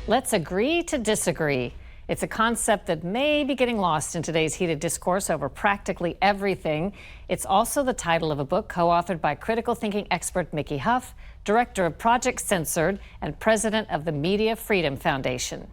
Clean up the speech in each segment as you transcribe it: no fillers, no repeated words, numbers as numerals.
Let's agree to disagree. It's a concept that may be getting lost in today's heated discourse over practically everything. It's also the title of a book co-authored by critical thinking expert Mickey Huff, director of Project Censored and president of the Media Freedom Foundation.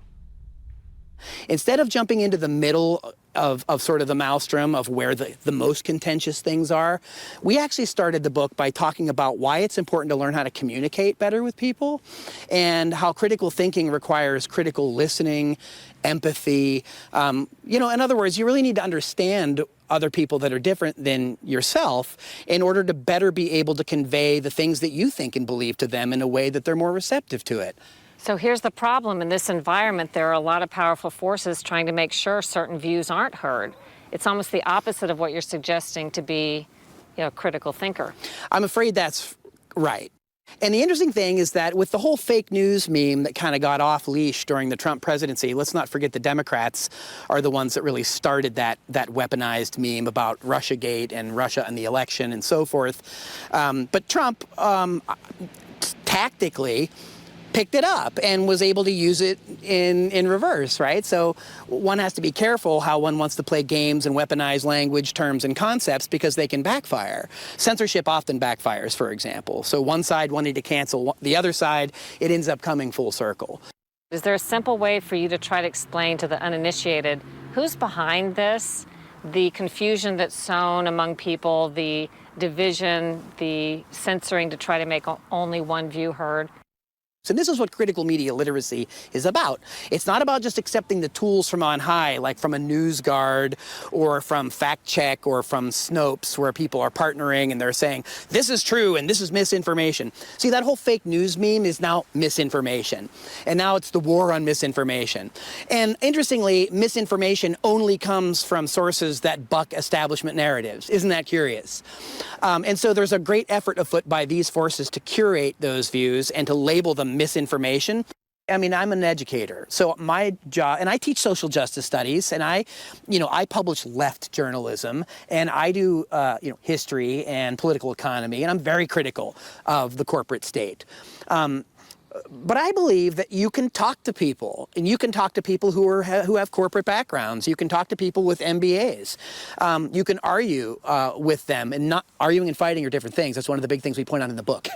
Instead of jumping into the middle of sort of the maelstrom of where the most contentious things are, we actually started the book by talking about why it's important to learn how to communicate better with people and how critical thinking requires critical listening, empathy. In other words, you really need to understand other people that are different than yourself in order to better be able to convey the things that you think and believe to them in a way that they're more receptive to it. So here's the problem. In this environment, there are a lot of powerful forces trying to make sure certain views aren't heard. It's almost the opposite of what you're suggesting to be, a critical thinker. I'm afraid that's right. And the interesting thing is that with the whole fake news meme that kind of got off leash during the Trump presidency, let's not forget the Democrats are the ones that really started that weaponized meme about Russiagate and Russia and the election and so forth. But Trump tactically picked it up and was able to use it in reverse, right? So one has to be careful how one wants to play games and weaponize language, terms, and concepts because they can backfire. Censorship often backfires, for example. So one side wanting to cancel the other side, it ends up coming full circle. Is there a simple way for you to try to explain to the uninitiated who's behind this, the confusion that's sown among people, the division, the censoring to try to make only one view heard? So this is what critical media literacy is about. It's not about just accepting the tools from on high, like from a NewsGuard or from Fact Check or from Snopes, where people are partnering and they're saying, this is true and this is misinformation. See, that whole fake news meme is now misinformation. And now it's the war on misinformation. And interestingly, misinformation only comes from sources that buck establishment narratives. Isn't that curious? And so there's a great effort afoot by these forces to curate those views and to label them misinformation. I mean, I'm an educator, so my job, and I teach social justice studies, and I publish left journalism, and I do, history and political economy, and I'm very critical of the corporate state. But I believe that you can talk to people, and you can talk to people who have corporate backgrounds. You can talk to people with MBAs. You can argue with them, and not arguing and fighting are different things. That's one of the big things we point out in the book.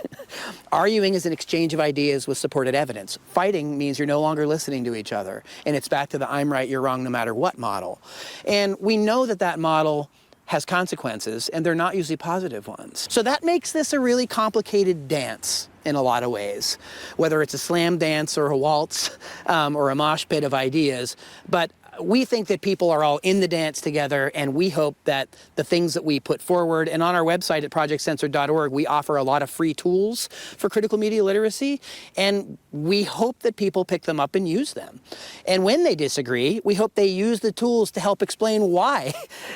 Arguing is an exchange of ideas with supported evidence. Fighting means you're no longer listening to each other, and it's back to the I'm right, you're wrong, no matter what model. And we know that that model has consequences, and they're not usually positive ones. So that makes this a really complicated dance in a lot of ways, whether it's a slam dance or a waltz or a mosh pit of ideas. But we think that people are all in the dance together, and we hope that the things that we put forward, and on our website at projectcensored.org, we offer a lot of free tools for critical media literacy, and we hope that people pick them up and use them. And when they disagree, we hope they use the tools to help explain why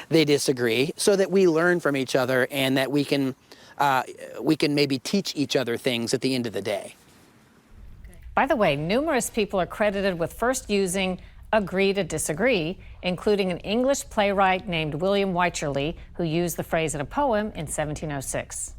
they disagree, so that we learn from each other and that we can maybe teach each other things at the end of the day. By the way, numerous people are credited with first using agree to disagree, including an English playwright named William Wycherley, who used the phrase in a poem in 1706.